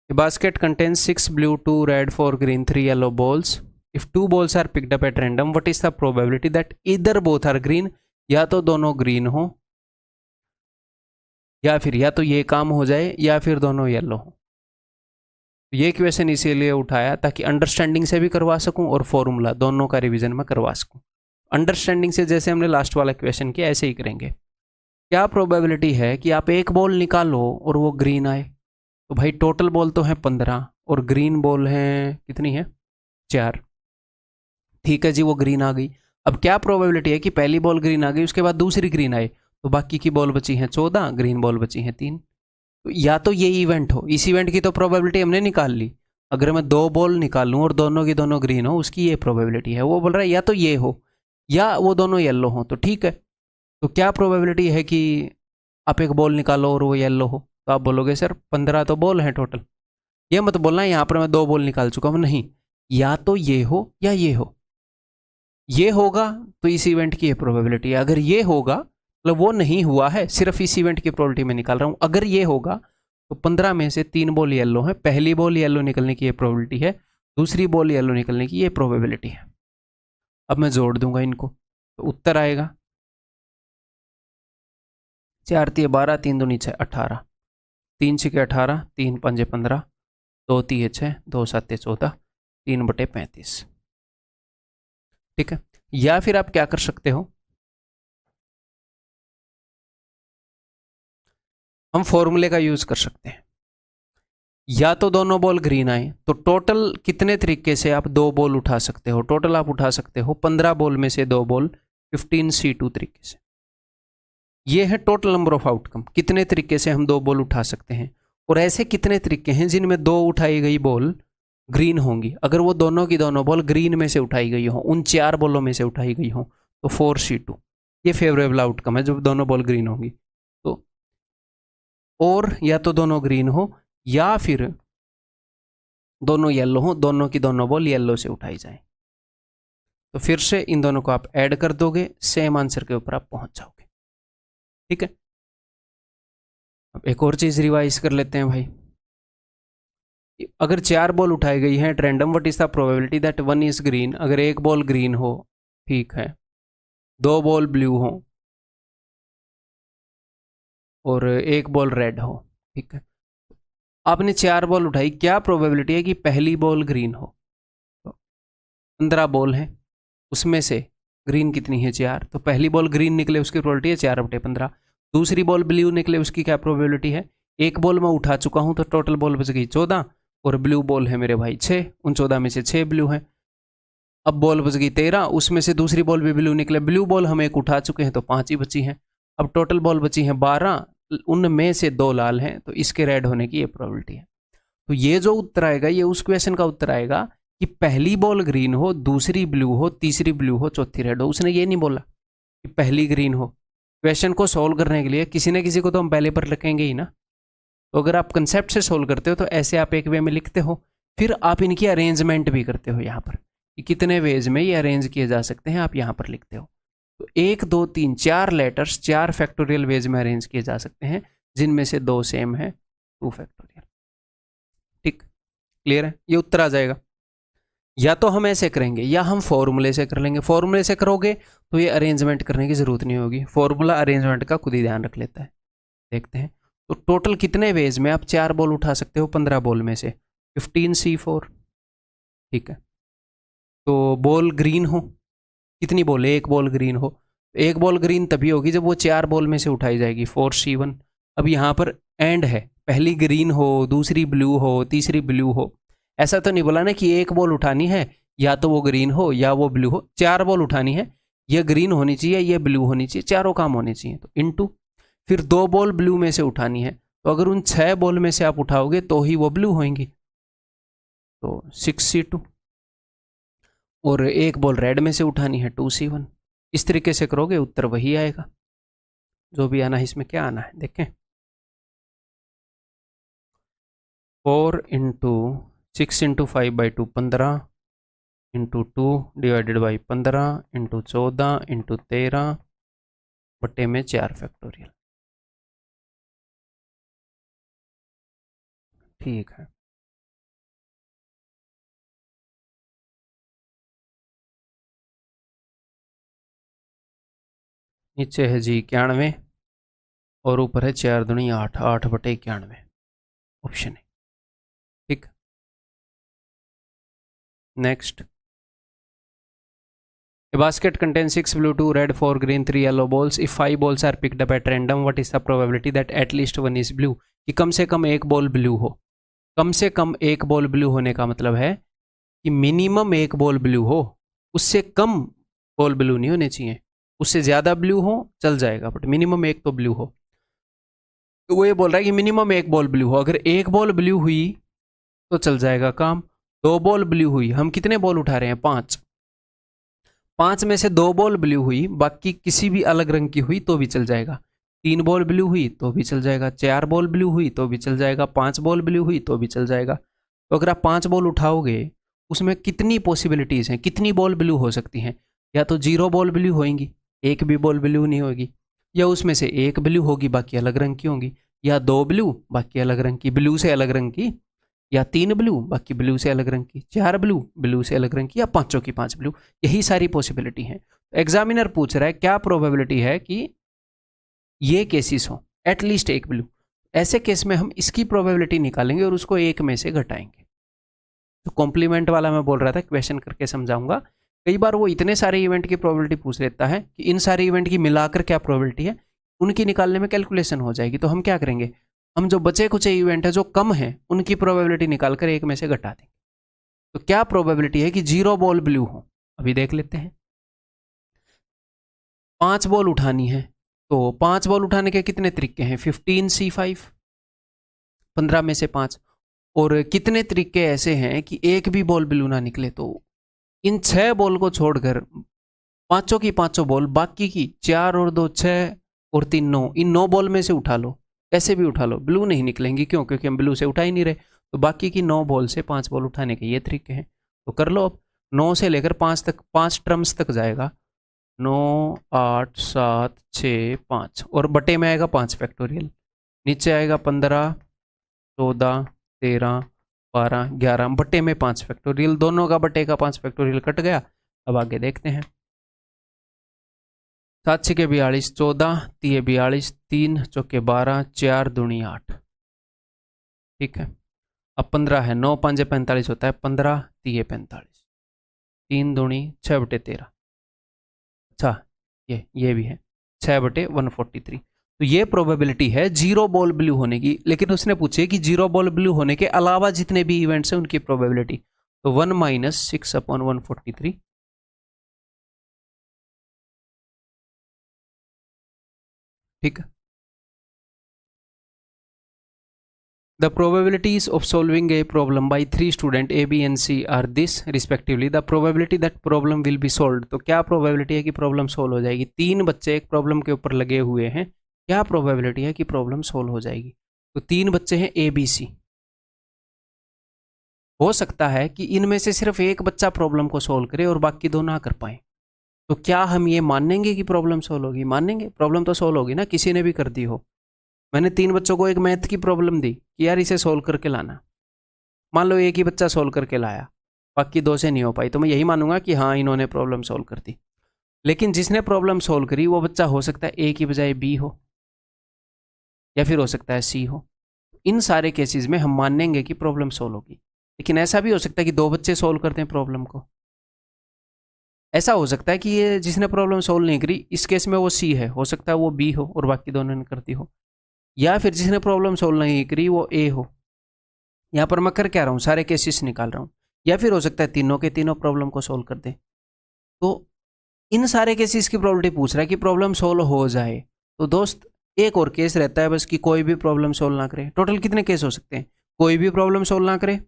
A basket contains 6 blue, 2 red, 4 green, 3 yellow balls. If 2 balls are picked up at random, what is the probability that either both are green, या तो दोनों green हो या फिर या तो ये काम हो जाए या फिर दोनों येलो हो। ये क्वेश्चन इसीलिए उठाया ताकि अंडरस्टैंडिंग से भी करवा सकूं और फॉर्मूला दोनों का रिवीजन में करवा सकूं। अंडरस्टैंडिंग से जैसे हमने लास्ट वाला क्वेश्चन किया ऐसे ही करेंगे। क्या प्रोबेबिलिटी है कि आप एक बॉल निकालो और वो ग्रीन आए? तो भाई टोटल बॉल तो है 15 और ग्रीन बॉल है कितनी है, 4। ठीक है जी, वो ग्रीन आ गई। अब क्या प्रोबेबिलिटी है कि पहली बॉल ग्रीन आ गई उसके बाद दूसरी ग्रीन आए, तो बाकी की बॉल बची हैं 14, ग्रीन बॉल बची हैं 3। तो या तो ये इवेंट हो, इस इवेंट की तो प्रोबेबिलिटी हमने निकाल ली। अगर मैं 2 बॉल निकालूं और दोनों की दोनों ग्रीन हो, उसकी ये प्रोबेबिलिटी है। वो बोल रहा है या तो ये हो या वो दोनों येलो हो, तो ठीक है। तो क्या प्रोबेबिलिटी है कि आप एक बॉल निकालो और वो येलो हो? तो आप बोलोगे सर 15 तो बॉल हैं टोटल। ये मत बोलना यहाँ पर मैं 2 बॉल निकाल चुका हूँ, नहीं। या तो ये हो या ये हो। ये होगा तो इस इवेंट की ये प्रोबेबिलिटी है। अगर ये होगा मतलब वो नहीं हुआ है, सिर्फ इस इवेंट की प्रोबेबिलिटी में निकाल रहा हूँ। अगर ये होगा तो 15 में से 3 बॉल येलो है, पहली बॉल येलो निकलने की ये प्रोबेबिलिटी है, दूसरी बॉल येलो निकलने की ये प्रोबेबिलिटी है। अब मैं जोड़ दूंगा इनको तो उत्तर आएगा 4 तिये 12, 3 दूनी 6, 18, 3 छिके 18, 3 पंजे 15, 2 तिये 6, 2 साते 14, 3/35। ठीक है। या फिर आप क्या कर सकते हो, हम फॉर्मूले का यूज कर सकते हैं। या तो दोनों बॉल ग्रीन आए तो टोटल कितने तरीके से आप 2 बॉल उठा सकते हो? टोटल आप उठा सकते हो 15 बॉल में से 2 बॉल 15C2 तरीके से। ये है टोटल नंबर ऑफ आउटकम, कितने तरीके से हम 2 बॉल उठा सकते हैं। और ऐसे कितने तरीके हैं जिनमें 2 उठाई गई बॉल ग्रीन होंगी? अगर वो दोनों की दोनों बॉल ग्रीन में से उठाई गई हो, उन 4 बॉलों में से उठाई गई हो, तो 4C2 ये फेवरेबल आउटकम है जब दोनों बॉल ग्रीन होंगी। तो और या तो दोनों ग्रीन हो या फिर दोनों येलो हो, दोनों की दोनों बॉल येलो से उठाई जाए। तो फिर से इन दोनों को आप ऐड कर दोगे, सेम आंसर के ऊपर आप पहुंच जाओगे। ठीक है। अब एक और चीज रिवाइज कर लेते हैं भाई। अगर 4 बॉल उठाई गई हैं at random, what is the probability that one is green? अगर एक बॉल ग्रीन हो, ठीक है, 2 बॉल ब्लू हो और एक बॉल रेड हो, ठीक है। आपने 4 बॉल उठाई, क्या प्रोबेबिलिटी है कि पहली बॉल ग्रीन हो? 15 बॉल हैं, उसमें से ग्रीन कितनी है, 4। तो पहली बॉल ग्रीन निकले उसकी प्रोबेबिलिटी है 4/15। दूसरी बॉल ब्लू निकले उसकी क्या प्रोबेबिलिटी है? एक बॉल मैं उठा चुका हूं तो टोटल बॉल बच गई 14 और ब्लू बॉल है मेरे भाई 6, उन 14 में से 6 ब्लू है। अब बॉल बच गई 13, उसमें से दूसरी बॉल भी ब्लू निकले, ब्लू बॉल हम एक उठा चुके हैं तो 5 ही बची हैं। अब टोटल बॉल बची हैं 12, उनमें से 2 लाल हैं, तो इसके रेड होने की ये प्रोबेबिलिटी है। तो ये जो उत्तर आएगा ये उस क्वेश्चन का उत्तर आएगा कि पहली बॉल ग्रीन हो, दूसरी ब्लू हो, तीसरी ब्लू हो, चौथी रेड हो। उसने ये नहीं बोला कि पहली ग्रीन हो। क्वेश्चन को सोल्व करने के लिए किसी न किसी को तो हम पहले पर लिखेंगे ही ना। तो अगर आप कंसेप्ट से सोल्व करते हो तो ऐसे आप एक वे में लिखते हो, फिर आप इनकी अरेंजमेंट भी करते हो यहाँ पर कि कितने वेज में ये अरेंज किए जा सकते हैं, आप यहाँ पर लिखते हो। तो 1 2 3 4 लेटर्स 4 फैक्टोरियल वेज में अरेंज किए जा सकते हैं, जिनमें से 2 सेम है, 2 फैक्टोरियल। ठीक, क्लियर है? ये उत्तर आ जाएगा। या तो हम ऐसे करेंगे या हम फॉर्मूले से कर लेंगे। फॉर्मूले से करोगे तो ये अरेंजमेंट करने की जरूरत नहीं होगी, फॉर्मूला अरेंजमेंट का खुद ही ध्यान रख लेता है। देखते हैं तो टोटल कितने वेज में आप 4 बॉल उठा सकते हो 15 बॉल में से, 15C4। ठीक है। तो बॉल ग्रीन हो, कितनी बॉल है? एक बॉल ग्रीन हो, एक बॉल ग्रीन तभी होगी जब वो 4 बॉल में से उठाई जाएगी, 4C1। अब यहाँ पर एंड है, पहली ग्रीन हो, दूसरी ब्लू हो, तीसरी ब्लू हो। ऐसा तो नहीं बोला ना कि एक बॉल उठानी है या तो वो ग्रीन हो या वो ब्लू हो, 4 बॉल उठानी है, ये ग्रीन होनी चाहिए, ये ब्लू होनी चाहिए, चारों काम होने चाहिए। तो इनटू फिर 2 बॉल ब्लू में से उठानी है, तो अगर उन 6 बॉल में से आप उठाओगे तो ही वो ब्लू होंगी, तो 6C2। और एक बॉल रेड में से उठानी है, 2C1। इस तरीके से करोगे उत्तर वही आएगा जो भी आना है। इसमें क्या आना है देखें, 4 × 6 × 5/2 15 × 2 डिवाइडेड बाई 15 × 14 × 13 बटे में 4 फैक्टोरियल। ठीक है। नीचे है जी 91 और ऊपर है 4 दूनी 8, 8/91 ऑप्शन है। ठीक, next. A basket contains 6 blue, 2 red, 4 green, 3 yellow balls. If 5 balls are picked up at random, what is the probability that at least one is blue? कि कम से कम एक बॉल ब्लू हो। कम से कम एक बॉल ब्लू होने का मतलब है कि मिनिमम एक बॉल ब्लू हो, उससे कम बॉल ब्लू नहीं होने चाहिए। उससे ज़्यादा ब्लू हो चल जाएगा, बट मिनिमम एक तो ब्लू हो। तो वो ये बोल रहा है कि मिनिमम एक बॉल ब्लू हो। अगर एक बॉल ब्लू हुई तो चल जाएगा काम। 2 बॉल ब्लू हुई, हम कितने बॉल उठा रहे हैं? 5। 5 में से 2 बॉल ब्लू हुई, बाकी किसी भी अलग रंग की हुई तो भी चल जाएगा। 3 बॉल ब्लू हुई तो भी चल जाएगा, 4 बॉल ब्लू हुई तो भी चल जाएगा, 5 बॉल ब्लू हुई तो भी चल जाएगा। तो अगर आप 5 बॉल उठाओगे, उसमें कितनी पॉसिबिलिटीज़ हैं, कितनी बॉल ब्लू हो सकती हैं? या तो 0 बॉल ब्लू होंगी, एक भी बॉल ब्लू नहीं होगी, या उसमें से एक ब्लू होगी बाकी अलग रंग की होंगी, या 2 ब्लू बाकी अलग रंग की, ब्लू से अलग रंग की, या 3 ब्लू बाकी ब्लू से अलग रंग की, 4 ब्लू ब्लू से अलग रंग की, या 5 की 5 ब्लू। यही सारी पॉसिबिलिटी है। एग्जामिनर पूछ रहा है क्या प्रोबेबिलिटी है कि ये केसेस हो, एटलीस्ट एक ब्लू। ऐसे केस में हम इसकी प्रोबेबिलिटी निकालेंगे और उसको एक में से घटाएंगे। तो कॉम्प्लीमेंट वाला मैं बोल रहा था, क्वेश्चन करके समझाऊंगा। कई बार वो इतने सारे इवेंट की प्रोबेबिलिटी पूछ लेता है कि इन सारे इवेंट की मिलाकर क्या प्रोबेबिलिटी है, उनकी निकालने में कैलकुलेशन हो जाएगी। तो हम क्या करेंगे, हम जो बचे कुछ इवेंट है जो कम है उनकी प्रोबेबिलिटी निकालकर एक में से घटा देंगे। तो क्या प्रोबेबिलिटी है कि 0 बॉल ब्लू हो, अभी देख लेते हैं। 5 बॉल उठानी है, तो 5 बॉल उठाने के कितने तरीके हैं? 15C5, 15 में से 5। और कितने तरीके ऐसे हैं कि एक भी बॉल ब्लू ना निकले? तो इन 6 बॉल को छोड़कर 5 की 5 बॉल, बाकी की 4 और 2 6 और 3 9, इन 9 बॉल में से उठा लो। कैसे भी उठा लो, ब्लू नहीं निकलेंगी। क्यों? क्योंकि हम ब्लू से उठा ही नहीं रहे। तो बाकी की 9 बॉल से 5 बॉल उठाने के ये तरीके हैं। तो कर लो अब। 9 से लेकर 5 तक, 5 टर्म्स तक जाएगा। 9 8 7 6 5, और बटे में आएगा 5 फैक्टोरियल। नीचे आएगा 15 14 13 12 11, बटे में 5 फैक्टोरियल। दोनों का बटे का 5 फैक्टोरियल कट गया। अब आगे देखते हैं। 7 6 42, 14 3 42, 3 चौके 12, 4 दूनी 8। ठीक है। अब 15 है, 9 5 45 होता है, 15 3 45, 3 दूनी 6/13। अच्छा, ये भी है 6/143। तो ये प्रोबेबिलिटी है 0 बॉल ब्लू होने की। लेकिन उसने पूछे कि 0 बॉल ब्लू होने के अलावा जितने भी इवेंट्स हैं उनकी प्रोबेबिलिटी। तो 1 - 6/143। ठीक है। The probabilities of solving a problem by 3 students A, B and C are this respectively. The probability that problem will be solved. तो क्या प्रोबेबिलिटी है कि प्रॉब्लम सोल्व हो जाएगी? 3 बच्चे एक प्रॉब्लम के ऊपर लगे हुए हैं, क्या प्रोबेबिलिटी है कि प्रॉब्लम सोल्व हो जाएगी? तो 3 बच्चे हैं A, B, C। हो सकता है कि इनमें से सिर्फ एक बच्चा प्रॉब्लम को सोल्व करे और बाकी 2 ना कर पाए। तो क्या हम ये मानेंगे कि प्रॉब्लम सोल्व होगी? मानेंगे, प्रॉब्लम तो सोल्व होगी ना, किसी ने भी कर दी हो। मैंने 3 बच्चों को एक मैथ की प्रॉब्लम दी कि यार इसे सोल्व करके लाना। मान लो एक ही बच्चा सोल्व करके लाया, बाकी 2 से नहीं हो पाई, तो मैं यही मानूंगा कि हाँ इन्होंने प्रॉब्लम सोल्व कर दी। लेकिन जिसने प्रॉब्लम सोल्व करी वो बच्चा हो सकता है ए की बजाय बी हो, या फिर हो सकता है सी हो। इन सारे केसेस में हम मानेंगे कि प्रॉब्लम सोल्व होगी। लेकिन ऐसा भी हो सकता है कि 2 बच्चे सोल्व करते हैं प्रॉब्लम को। ऐसा हो सकता है कि ये जिसने प्रॉब्लम सोल्व नहीं करी, इस केस में वो सी है, हो सकता है वो बी हो और बाकी दोनों ने कर दी हो। या फिर जिसने प्रॉब्लम सोल्व नहीं करी वो ए हो। यहाँ पर मैं कर क्या रहा हूँ, सारे केसेस निकाल रहा हूँ। या फिर हो सकता है तीनों के तीनों प्रॉब्लम को सोल्व कर दे। तो इन सारे केसेस की प्रोबेबिलिटी पूछ रहा है कि प्रॉब्लम सोल्व हो जाए। तो दोस्त एक और केस रहता है बस कि कोई भी प्रॉब्लम सोल्व ना करे। टोटल कितने केस हो सकते हैं? कोई भी प्रॉब्लम सोल्व ना करे,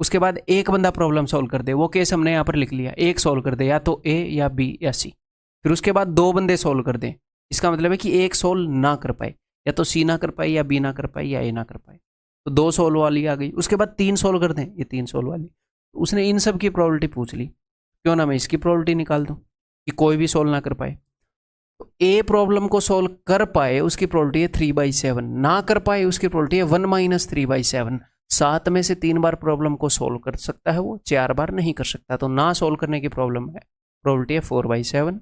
उसके बाद एक बंदा प्रॉब्लम सोल्व कर दे, वो केस हमने यहाँ पर लिख लिया, एक सोल्व कर दे, या तो ए या बी या सी। फिर उसके बाद 2 बंदे सोल्व कर दें, इसका मतलब है कि एक सोल्व ना कर पाए, या तो सी ना कर पाए या बी ना कर पाए या ए ना कर पाए। तो 2 सोल्व वाली आ गई। उसके बाद 3 सोल्व कर दें, ये 3 सोल्व वाली। तो उसने इन सब की प्रोबेबिलिटी पूछ ली, क्यों ना मैं इसकी प्रोबेबिलिटी निकाल दूं कि कोई भी सोल्व ना कर पाए। तो ए प्रॉब्लम को सोल्व कर पाए उसकी प्रोबेबिलिटी है 3/7, ना कर पाए उसकी प्रोबेबिलिटी है 1 - 3/7। 7 में से 3 बार प्रॉब्लम को सोल्व कर सकता है वो, 4 बार नहीं कर सकता। तो ना सोल्व करने की प्रॉब्लम है, प्रोबेबिलिटी है 4/7।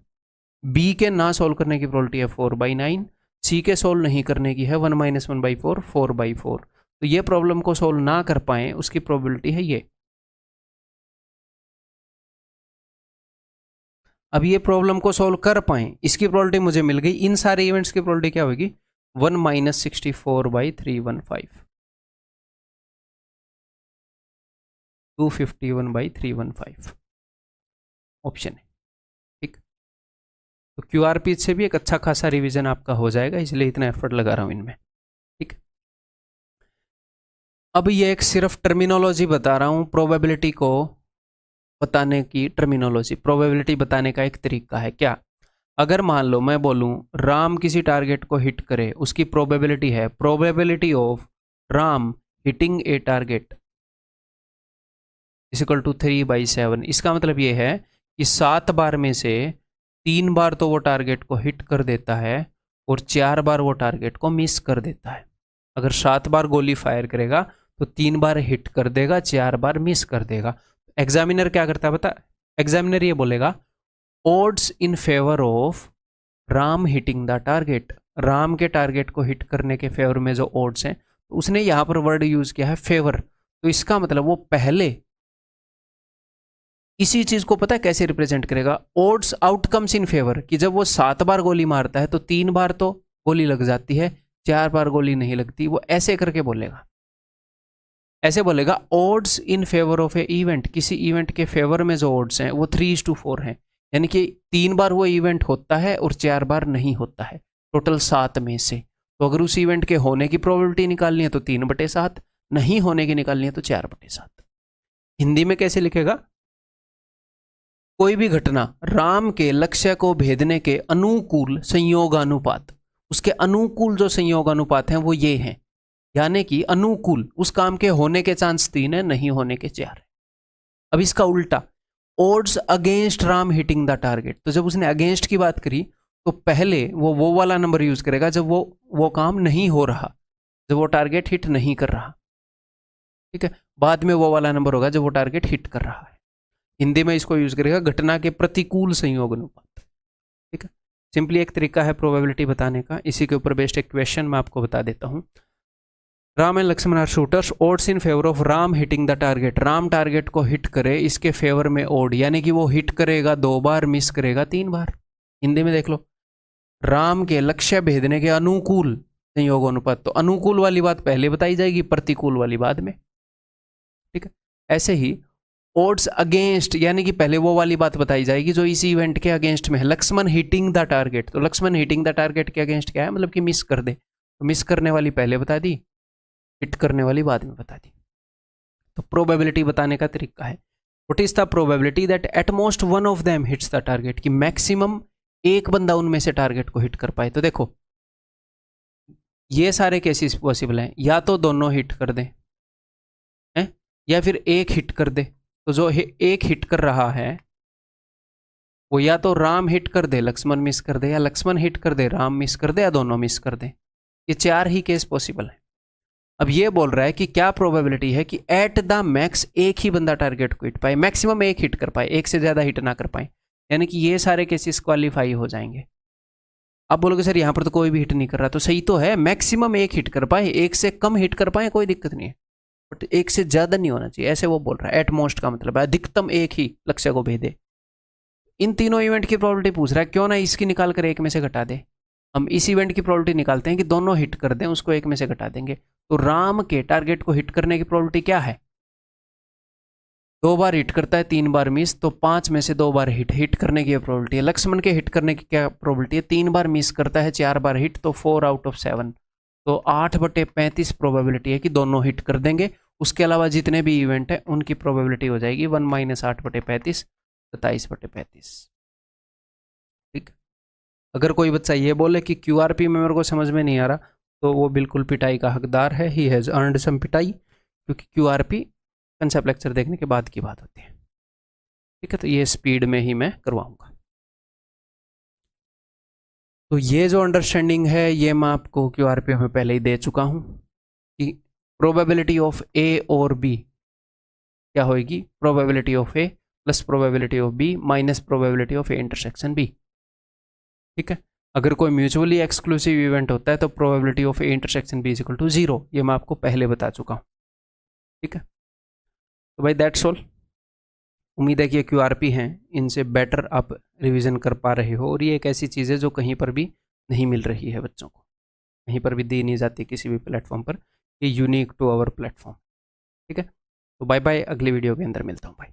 बी के ना सोल्व करने की प्रोबेबिलिटी है 4/9। सी के सोल्व नहीं करने की है 1 - 1/4 4/4। तो ये प्रॉब्लम को सोल्व ना कर पाए उसकी प्रोबेबिलिटी है ये। अब ये प्रॉब्लम को सोल्व कर पाए इसकी प्रोबेबिलिटी मुझे मिल गई। इन सारे इवेंट्स की प्रोबेबिलिटी क्या होगी 1 - 64/315 251/315 ऑप्शन है। ठीक, तो क्यूआरपी से भी एक अच्छा खासा रिवीजन आपका हो जाएगा, इसलिए इतना एफर्ट लगा रहा हूं इनमें। ठीक, अब ये एक सिर्फ टर्मिनोलॉजी बता रहा हूं, प्रोबेबिलिटी को बताने की टर्मिनोलॉजी, प्रोबेबिलिटी बताने का एक तरीका है। क्या, अगर मान लो मैं बोलूं राम किसी टारगेट को हिट करे, उसकी प्रोबेबिलिटी है probability of Ram hitting a target = 3/7। इसका मतलब ये है कि 7 बार में से 3 बार तो वो टारगेट को हिट कर देता है और 4 बार वो टारगेट को मिस कर देता है। अगर 7 बार गोली फायर करेगा तो 3 बार हिट कर देगा, 4 बार मिस कर देगा। एग्जामिनर क्या करता है पता, एग्जामिनर ये बोलेगा odds in favour of Ram hitting the target, Ram के टारगेट को हिट करने के फेवर में जो ओड्स हैं, तो उसने यहां पर वर्ड यूज किया है फेवर। तो इसका मतलब वो पहले इसी चीज को पता है कैसे रिप्रेजेंट करेगा, ओड्स आउटकम्स इन फेवर, कि जब वो 7 बार गोली मारता है तो 3 बार तो गोली लग जाती है, 4 बार गोली नहीं लगती। वो ऐसे करके बोलेगा, ऐसे बोलेगा odds in favour of A event, किसी इवेंट के फेवर में जो ओड्स हैं वो 3:4 हैं, यानी कि 3 बार वो इवेंट होता है और 4 बार नहीं होता है, टोटल 7 में से। तो अगर उस इवेंट के होने की प्रोबेबिलिटी निकालनी है तो 3/7, नहीं होने की निकालनी है तो 4/7। हिंदी में कैसे लिखेगा, कोई भी घटना राम के लक्ष्य को भेदने के अनुकूल संयोगानुपात, उसके अनुकूल जो संयोगानुपात हैं वो ये हैं, यानी कि अनुकूल उस काम के होने के चांस 3 है, नहीं होने के 4 है। अब इसका उल्टा, odds against Ram hitting the target, तो जब उसने अगेंस्ट की बात करी तो पहले वो वाला नंबर यूज करेगा जब वो काम नहीं हो रहा, जब वो टारगेट हिट नहीं कर रहा। ठीक है, बाद में वो वाला नंबर होगा जब वो टारगेट हिट कर रहा है। हिंदी में इसको यूज करेगा घटना के प्रतिकूल संयोग अनुपात। ठीक है, सिंपली एक तरीका है प्रोबेबिलिटी बताने का। इसी के ऊपर बेस्ड एक क्वेश्चन मैं आपको बता देता हूं। Ram and Lakshman are shooters, odds in favour of Ram hitting the target, Ram target को हिट करे इसके फेवर में ओड, यानी कि वो हिट करेगा 2 बार, मिस करेगा 3 बार। हिंदी में देख लो, राम के लक्ष्य भेदने के अनुकूल संयोग अनुपात, तो अनुकूल वाली बात पहले बताई जाएगी, प्रतिकूल वाली बाद में। ठीक है, ऐसे ही ओड्स अगेंस्ट, यानी कि पहले वो वाली बात बताई जाएगी जो इस इवेंट के अगेंस्ट में है। लक्ष्मण हिटिंग द टारगेट, तो लक्ष्मण हिटिंग द टारगेट के अगेंस्ट क्या है, मतलब कि मिस कर दे, तो मिस करने वाली पहले बता दी, हिट करने वाली बाद में बता दी। तो प्रोबेबिलिटी बताने का तरीका है, what is the probability that at most one of them hits the target, कि मैक्सिमम एक बंदा उनमें से टारगेट को हिट कर पाए। तो देखो ये सारे केसेस पॉसिबल हैं, या तो दोनों हिट कर दें हैं, या फिर एक हिट कर दे। तो जो एक हिट कर रहा है वो या तो राम हिट कर दे लक्ष्मण मिस कर दे, या लक्ष्मण हिट कर दे राम मिस कर दे, या दोनों मिस कर दे। ये 4 ही केस पॉसिबल है। अब ये बोल रहा है कि क्या प्रोबेबिलिटी है कि एट द मैक्स एक ही बंदा टारगेट को हिट पाए, मैक्सिमम एक हिट कर पाए, एक से ज्यादा हिट ना कर पाए, यानी कि ये सारे केसेस क्वालिफाई हो जाएंगे। आप बोलोगे सर यहां पर तो कोई भी हिट नहीं कर रहा, तो सही तो है, मैक्सिमम एक हिट कर पाए, एक से कम हिट कर पाए कोई दिक्कत नहीं है, बट एक से ज्यादा नहीं होना चाहिए, ऐसे वो बोल रहा है। एट मोस्ट का मतलब है अधिकतम एक ही लक्ष्य को भेदे। इन तीनों इवेंट की प्रोबेबिलिटी पूछ रहा है, क्यों ना इसकी निकाल कर एक में से घटा दे। हम इस इवेंट की प्रोबेबिलिटी निकालते हैं कि दोनों हिट कर दें, उसको एक में से घटा देंगे। तो राम के टारगेट को हिट करने की प्रोबेबिलिटी क्या है, 2 बार हिट करता है 3 बार मिस, तो 5 में से 2 बार हिट करने की प्रोबेबिलिटी है। लक्ष्मण के हिट करने की क्या प्रोबेबिलिटी है, 3 बार मिस करता है 4 बार हिट, तो 4 आउट ऑफ 7, तो 8/35 प्रोबेबिलिटी है कि दोनों हिट कर देंगे। उसके अलावा जितने भी इवेंट है उनकी प्रोबेबिलिटी हो जाएगी 1 - 8/35 27/35। ठीक, अगर कोई बच्चा ये बोले कि क्यूआरपी में मेरे को समझ में नहीं आ रहा, तो वो बिल्कुल पिटाई का हकदार है, ही हैज़ अर्नड सम पिटाई, क्योंकि क्यूआरपी कंसेप्ट लेक्चर देखने के बाद की बात होती है। ठीक है, तो ये स्पीड में ही मैं करवाऊंगा। तो ये जो अंडरस्टैंडिंग है ये मैं आपको क्यूआरपी में पहले ही दे चुका हूं कि प्रोबेबिलिटी ऑफ ए और बी क्या होगी, probability of A plus probability of B minus probability of A intersection B. ठीक है, अगर कोई म्यूचुअली एक्सक्लूसिव इवेंट होता है तो probability of A intersection B is equal to 0, ये मैं आपको पहले बता चुका हूँ। ठीक है, तो भाई दैट्स ऑल। उम्मीद है कि ये QRP हैं, इनसे बेटर आप रिवीजन कर पा रहे हो, और ये एक ऐसी चीज़ है जो कहीं पर भी नहीं मिल रही है बच्चों को, कहीं पर भी दी नहीं जाती किसी भी प्लेटफॉर्म पर, ये यूनिक टू आवर प्लेटफॉर्म। ठीक है, तो बाय बाय, अगली वीडियो के अंदर मिलता हूँ भाई।